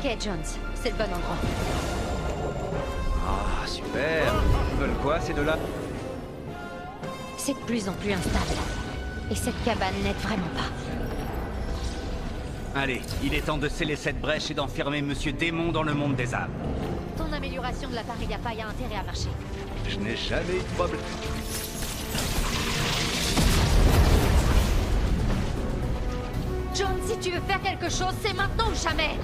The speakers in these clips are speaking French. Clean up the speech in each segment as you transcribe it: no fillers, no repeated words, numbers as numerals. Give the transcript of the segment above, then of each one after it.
Ok, Jones, c'est le bon endroit. Ah, super. Ils veulent quoi, ces deux-là? C'est de plus en plus instable. Et cette cabane n'aide vraiment pas. Allez, il est temps de sceller cette brèche et d'enfermer Monsieur Démon dans le monde des âmes. Ton amélioration de l'appareil à paille a intérêt à marcher. Je n'ai jamais eu de problème. Jones, si tu veux faire quelque chose, c'est maintenant ou jamais.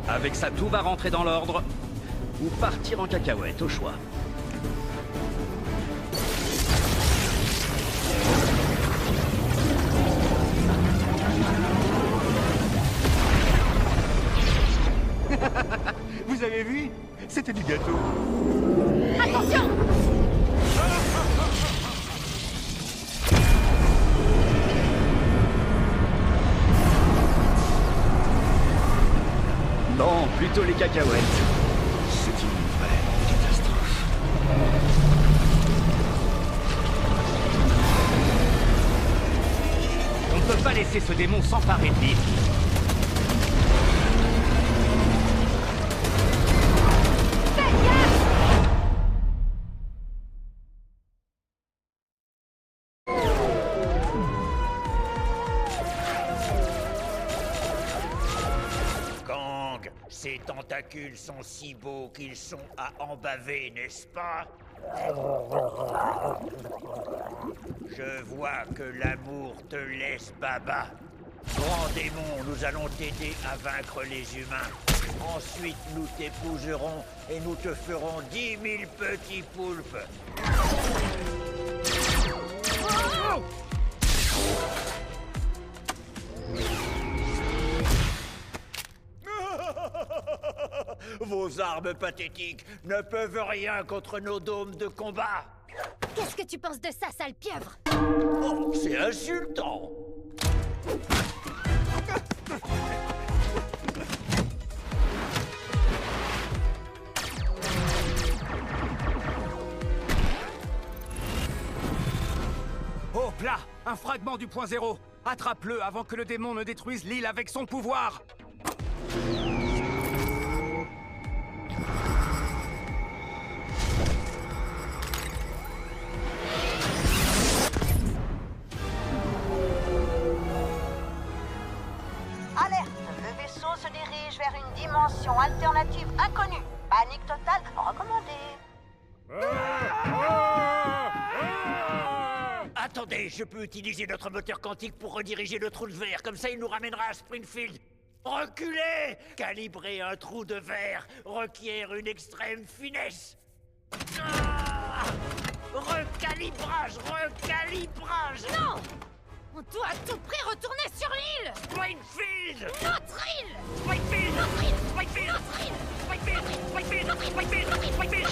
Avec ça, tout va rentrer dans l'ordre. Ou partir en cacahuète, au choix. Vous avez vu? C'était du gâteau. Attention! Non, plutôt les cacahuètes. C'est une vraie catastrophe. On ne peut pas laisser ce démon s'emparer de l'île. Ces tentacules sont si beaux qu'ils sont à embaver, n'est-ce pas? Je vois que l'amour te laisse baba. Grand démon, nous allons t'aider à vaincre les humains. Ensuite, nous t'épouserons et nous te ferons 10 000 petits poulpes. Oh! Vos armes pathétiques ne peuvent rien contre nos dômes de combat. Qu'est-ce que tu penses de ça, sale pieuvre? Oh, c'est insultant. Oh, là! Un fragment du point zéro! Attrape-le avant que le démon ne détruise l'île avec son pouvoir! Alerte! Le vaisseau se dirige vers une dimension alternative inconnue. Panique totale recommandée. Attendez, je peux utiliser notre moteur quantique pour rediriger le trou de verre. Comme ça, il nous ramènera à Springfield. Reculez! Calibrer un trou de verre requiert une extrême finesse. Ah! Recalibrage! Recalibrage! Non! On doit à tout prix retourner sur l'île! Springfield! Notre île! Springfield! Notre île! Springfield! Notre île! Springfield! Springfield! Springfield! Springfield!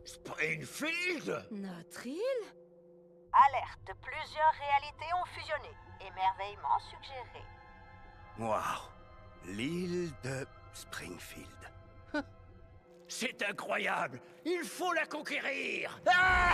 Springfield? Notre île? Alerte! Plusieurs réalités ont fusionné. Émerveillement suggéré. Waouh! L'île de Springfield. C'est incroyable! Il faut la conquérir! Ah!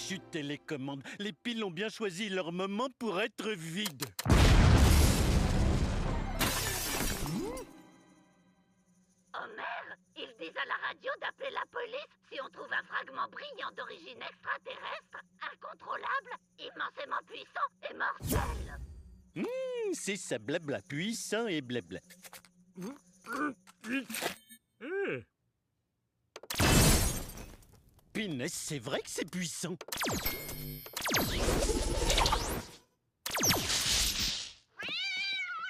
fichue télécommande. Les piles ont bien choisi leur moment pour être vides. Homer, ils disent à la radio d'appeler la police si on trouve un fragment brillant d'origine extraterrestre, incontrôlable, immensément puissant et mortel. C'est ça, blabla, puissant et blabla. Pinesse, c'est vrai que c'est puissant.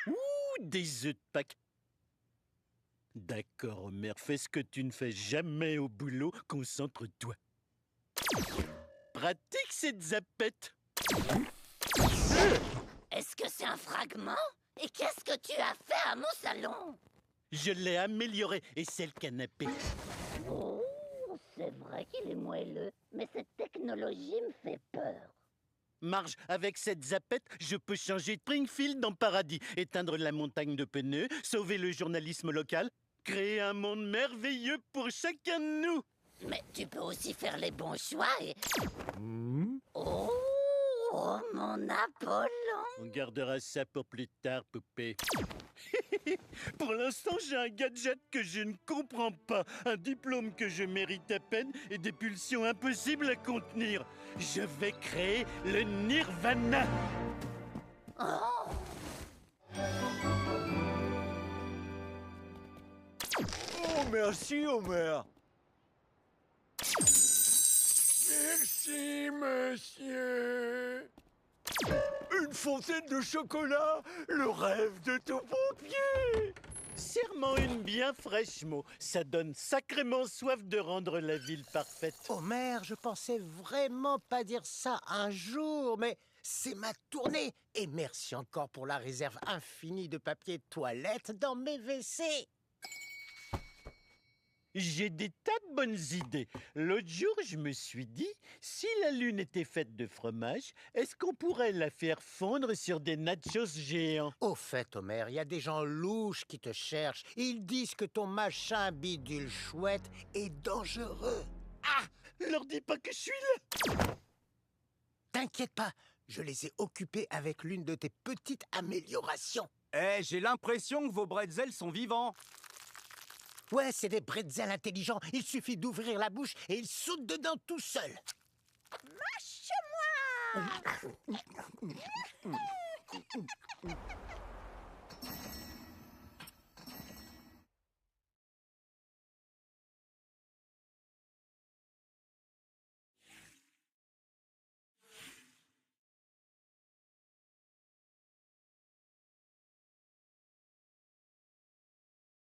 Ouh, des œufs de Pâques. D'accord, Homer, fais ce que tu ne fais jamais au boulot, concentre-toi. Pratique cette zapette. Est-ce que c'est un fragment? Et qu'est-ce que tu as fait à mon salon? Je l'ai amélioré et c'est le canapé. Oh, c'est vrai qu'il est moelleux, mais cette technologie me fait peur. Marge, avec cette zapette, je peux changer Springfield en paradis, éteindre la montagne de pneus, sauver le journalisme local, créer un monde merveilleux pour chacun de nous. Mais tu peux aussi faire les bons choix et... Oh, mon Apollon! On gardera ça pour plus tard, poupée. Pour l'instant, j'ai un gadget que je ne comprends pas, un diplôme que je mérite à peine et des pulsions impossibles à contenir. Je vais créer le Nirvana. Oh, merci, Homer. Merci, monsieur. Une fontaine de chocolat, le rêve de tout pompier. Serre-moi une bien fraîche, Mo. Ça donne sacrément soif de rendre la ville parfaite. Homer, je pensais vraiment pas dire ça un jour, mais c'est ma tournée. Et merci encore pour la réserve infinie de papier de toilette dans mes WC. J'ai des tas de bonnes idées. L'autre jour, je me suis dit, si la Lune était faite de fromage, est-ce qu'on pourrait la faire fondre sur des nachos géants? Au fait, Homer, il y a des gens louches qui te cherchent. Ils disent que ton machin bidule chouette est dangereux. Ah! Leur dis pas que je suis là! T'inquiète pas, je les ai occupés avec l'une de tes petites améliorations. Eh, j'ai l'impression que vos bretzels sont vivants. Ouais, c'est des bretzels intelligents. Il suffit d'ouvrir la bouche et ils sautent dedans tout seuls. Mâche-moi!